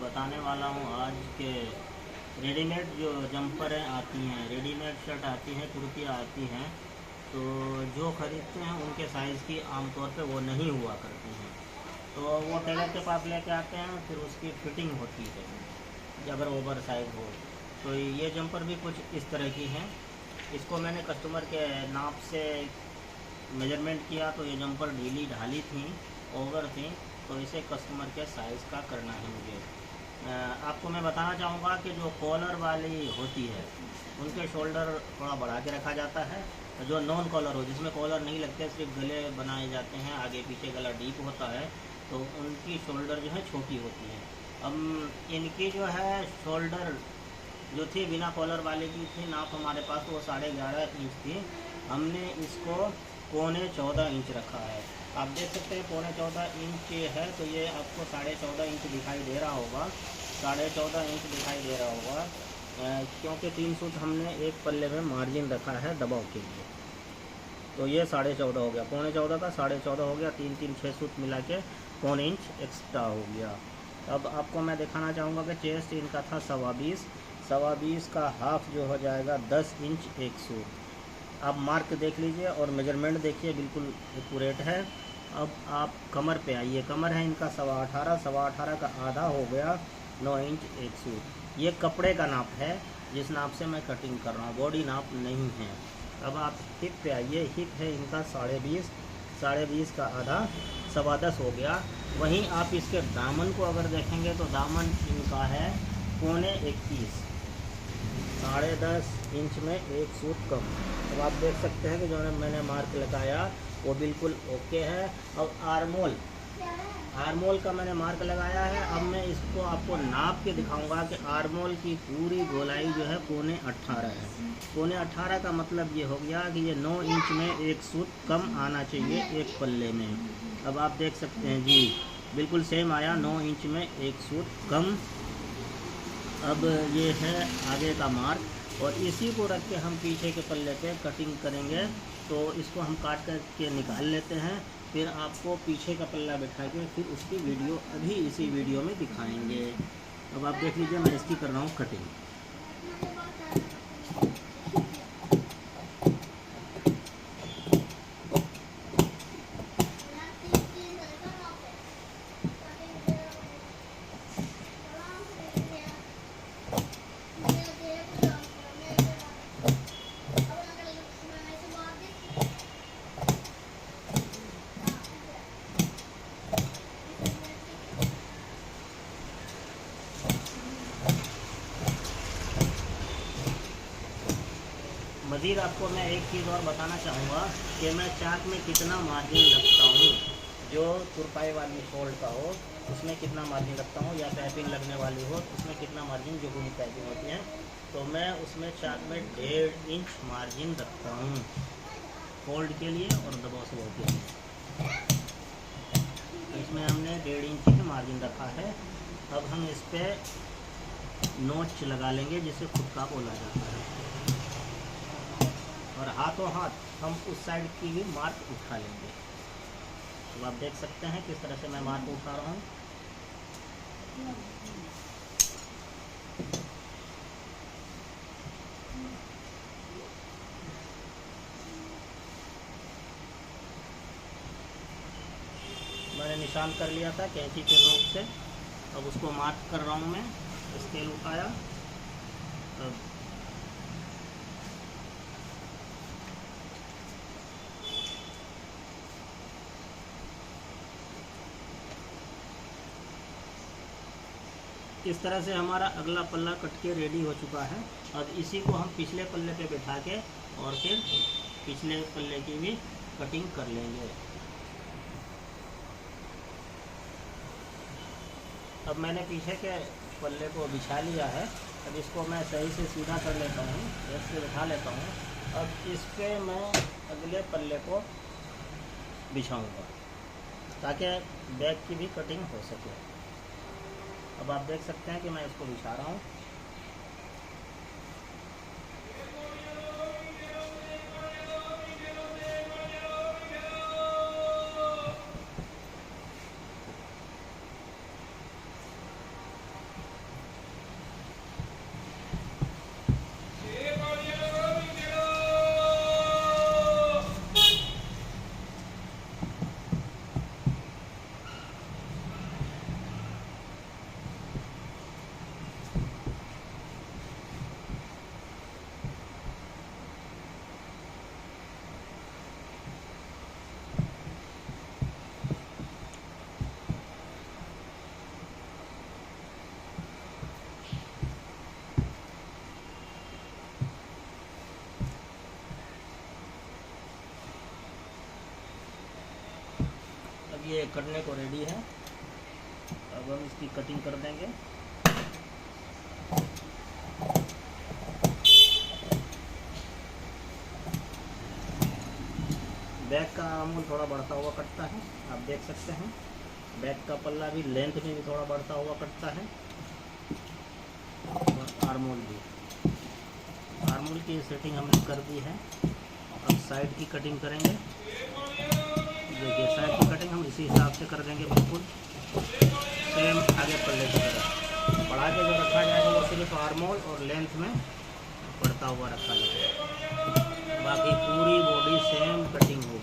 बताने वाला हूँ आज के रेडीमेड जो जंपर आती हैं, रेडीमेड शर्ट आती हैं, कुर्तियाँ आती हैं, तो जो ख़रीदते हैं उनके साइज़ की आमतौर पे वो नहीं हुआ करती हैं। तो वो टेलर के पास लेके आते हैं, फिर उसकी फिटिंग होती है अगर ओवर साइज़ हो। तो ये जंपर भी कुछ इस तरह की हैं। इसको मैंने कस्टमर के नाप से मेजरमेंट किया तो ये जंपर ढीली ढाली थी, ओवर थी, तो इसे कस्टमर के साइज़ का करना है मुझे। आपको मैं बताना चाहूँगा कि जो कॉलर वाली होती है उनके शोल्डर थोड़ा बढ़ा के रखा जाता है। जो नॉन कॉलर हो, जिसमें कॉलर नहीं लगते, सिर्फ गले बनाए जाते हैं, आगे पीछे गला डीप होता है, तो उनकी शोल्डर जो है छोटी होती है। अब इनकी जो है शोल्डर जो थी बिना कॉलर वाले की थी, नाप हमारे पास वो 11.5 इंच थी। हमने इसको 14.25 इंच रखा है। आप देख सकते हैं 14.25 इंच है, तो ये आपको 14.5 इंच दिखाई दे रहा होगा, 14.5 इंच दिखाई दे रहा होगा, क्योंकि 3 सूत हमने एक पल्ले में मार्जिन रखा है दबाव के लिए। तो ये 14.5 हो गया, 14.25 का 14.5 हो गया, 3 6 सूत मिला के 1 इंच एक्स्ट्रा हो गया। अब आपको मैं दिखाना चाहूँगा कि चेस्ट इनका था 20.25 का हाफ जो हो जाएगा 10 इंच एक सूट। आप मार्क देख लीजिए और मेजरमेंट देखिए, बिल्कुल एक्यूरेट है। अब आप कमर पे आइए, कमर है इनका 18.5 का आधा हो गया 9 इंच एक सूट। ये कपड़े का नाप है जिस नाप से मैं कटिंग कर रहा हूँ, बॉडी नाप नहीं है। अब आप हिप पे आइए, हिप है इनका 20.5 का आधा 10.25 हो गया। वहीं आप इसके दामन को अगर देखेंगे तो दामन इनका है 21.25, 10.5 इंच में एक सूट कम। अब आप देख सकते हैं कि जो मैंने मार्क लगाया वो बिल्कुल ओके है। अब आर्मोल का मैंने मार्क लगाया है। अब मैं इसको आपको नाप के दिखाऊंगा कि आर्मोल की पूरी गोलाई जो है 18.25 है। 18.25 का मतलब ये हो गया कि ये 9 इंच में एक सूत कम आना चाहिए एक पल्ले में। अब आप देख सकते हैं जी, बिल्कुल सेम आया, 9 इंच में एक सूत कम। अब ये है आगे का मार्क, और इसी को रख के हम पीछे के पल्ले पे कटिंग करेंगे। तो इसको हम काट कर के निकाल लेते हैं, फिर आपको पीछे का पल्ला बैठा के फिर उसकी वीडियो अभी इसी वीडियो में दिखाएंगे। अब आप देख लीजिए, मैं इसकी कर रहा हूँ कटिंग। मज़ीद आपको मैं एक चीज़ और बताना चाहूँगा कि मैं चाक में कितना मार्जिन रखता हूँ। जो तुरपाई वाली फोल्ड का हो उसमें कितना मार्जिन रखता हूँ, या पाइपिंग लगने वाली हो उसमें कितना मार्जिन, जो गुनी पाइपिंग होती है, तो मैं उसमें चाक में 1.5 इंच मार्जिन रखता हूँ फोल्ड के लिए और दबाव स्लो के लिए। तो इसमें हमने 1.5 इंच की मार्जिन रखा है। अब हम इस पर नोच लगा लेंगे जिसे खुद का बोला जाता है, और हाथों हाथ हम उस साइड की भी मार्क उठा लेंगे। तो आप देख सकते हैं किस तरह से मैं मार्क उठा रहा हूँ। मैंने निशान कर लिया था कैंची के नोक से, अब उसको मार्क कर रहा हूँ मैं। स्केल उठाया, अब इस तरह से हमारा अगला पल्ला कट के रेडी हो चुका है। अब इसी को हम पिछले पल्ले पे बैठा के और फिर पिछले पल्ले की भी कटिंग कर लेंगे। अब मैंने पीछे के पल्ले को बिछा लिया है। अब इसको मैं सही से सीधा कर लेता हूँ, ऐसे बिठा लेता हूँ। अब इस पर मैं अगले पल्ले को बिछाऊँगा ताकि बैक की भी कटिंग हो सके। अब आप देख सकते हैं कि मैं इसको बिछा रहा हूँ। करने को रेडी है। अब हम इसकी कटिंग कर देंगे। बैक का आर्मोल थोड़ा बढ़ता हुआ कटता है, आप देख सकते हैं। बैक का पल्ला भी लेंथ में भी थोड़ा बढ़ता हुआ कटता है, और आर्मोल भी। आर्मोल की सेटिंग हमने कर दी है। अब साइड की कटिंग करेंगे। देखिए साइड की कटिंग हम इसी हिसाब से कर देंगे, बिल्कुल सेम आगे पल्ले की तरह। बढ़ा के जो रखा जाएगा वो सिर्फ आर्मोल और लेंथ में बढ़ता हुआ रखा जाएगा, बाकी पूरी बॉडी सेम कटिंग होगी।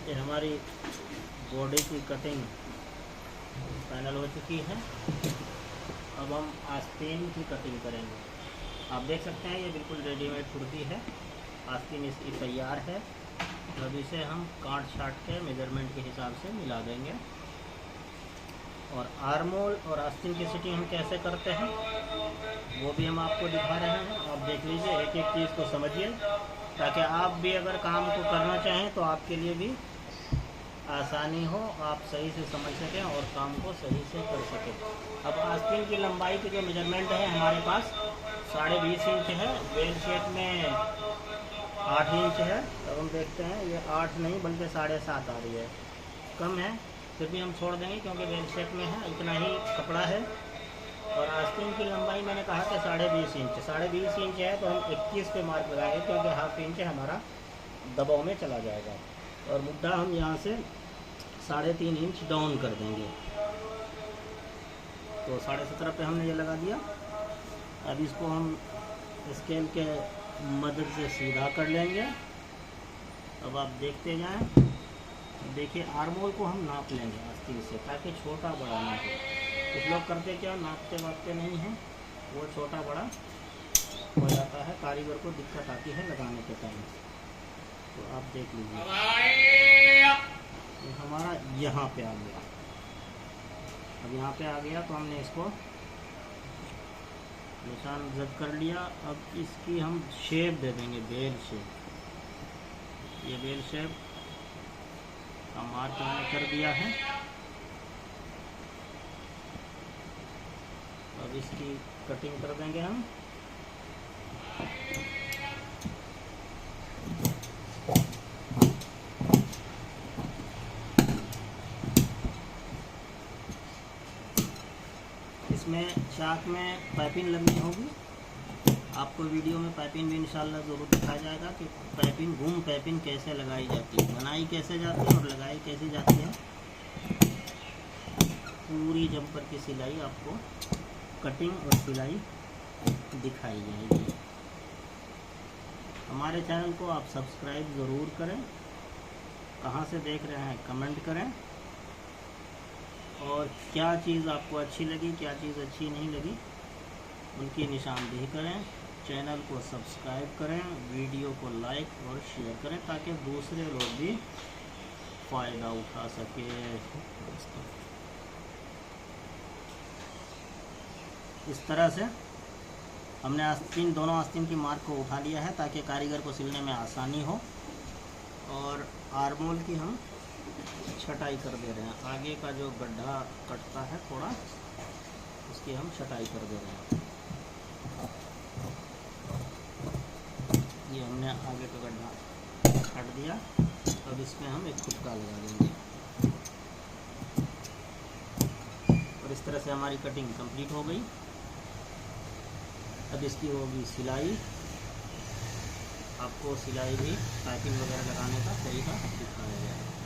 ये हमारी बॉडी की कटिंग फाइनल हो चुकी है। अब हम आस्तीन की कटिंग करेंगे। आप देख सकते हैं ये बिल्कुल रेडीमेड कुर्ती है, आस्तीन इसकी तैयार है। अब इसे हम काट छाट के मेजरमेंट के हिसाब से मिला देंगे। और आर्मोल और आस्तीन की सेटिंग हम कैसे करते हैं वो भी हम आपको दिखा रहे हैं। आप देख लीजिए, एक एक चीज़ को समझिए, ताकि आप भी अगर काम को करना चाहें तो आपके लिए भी आसानी हो, आप सही से समझ सकें और काम को सही से कर सकें। अब आस्तीन की लंबाई की जो मेजरमेंट है हमारे पास 20.5 इंच है, बेल शेप में 8 इंच है। अब हम देखते हैं ये 8 नहीं बल्कि 7.5 आ रही है, कम है, फिर भी हम छोड़ देंगे क्योंकि बेल शेप में है, इतना ही कपड़ा है। और आस्तीन की लंबाई मैंने कहा कि 20.5 इंच, 20.5 इंच है तो हम 21 पे मार्क लगाएंगे, क्योंकि हाफ इंच हमारा दबाव में चला जाएगा। और मुद्दा हम यहाँ से 3.5 इंच डाउन कर देंगे, तो 17.5 पे हमने ये लगा दिया। अब इसको हम स्केल के मदद से सीधा कर लेंगे। अब आप देखते जाएं। देखिए आर्मोल को हम नाप लेंगे आस्तीन से, ताकि छोटा बड़ा ना हो। कुछ लोग करते क्या, नापते वापते नहीं हैं, वो छोटा बड़ा हो जाता है, कारीगर को दिक्कत आती है लगाने के टाइम। तो आप देख लीजिए ये हमारा यहाँ पे आ गया। अब यहाँ पे आ गया तो हमने इसको निशान जब कर लिया। अब इसकी हम शेप दे देंगे, बेल शेप। ये बेल शेप का मार्क मैंने कर दिया है। अब इसकी कटिंग कर देंगे हम। इसमें चाक में पाइपिंग लगनी होगी। आपको वीडियो में पाइपिंग भी इंशाल्लाह ज़रूर दिखाया जाएगा कि पाइपिंग, घूम पाइपिंग कैसे लगाई जाती है, बनाई कैसे जाती है और लगाई कैसे जाती है। पूरी जंपर की सिलाई आपको कटिंग और सिलाई दिखाई जाएगी। हमारे चैनल को आप सब्सक्राइब ज़रूर करें। कहाँ से देख रहे हैं कमेंट करें, और क्या चीज़ आपको अच्छी लगी, क्या चीज़ अच्छी नहीं लगी, उनकी निशानदेही करें। चैनल को सब्सक्राइब करें, वीडियो को लाइक और शेयर करें, ताकि दूसरे लोग भी फ़ायदा उठा सके। इस तरह से हमने आस्तीन, दोनों आस्तीन की मार्क को उठा लिया है, ताकि कारीगर को सिलने में आसानी हो। और आर्मोल की हम छटाई कर दे रहे हैं। आगे का जो गड्ढा कटता है थोड़ा, उसकी हम छटाई कर दे रहे हैं। ये हमने आगे का गड्ढा काट दिया। अब इसमें हम एक खुटका लगा देंगे, और इस तरह से हमारी कटिंग कंप्लीट हो गई। अब इसकी होगी सिलाई। आपको सिलाई भी, पाइपिंग वगैरह लगाने का तरीका दिखाया जाएगा।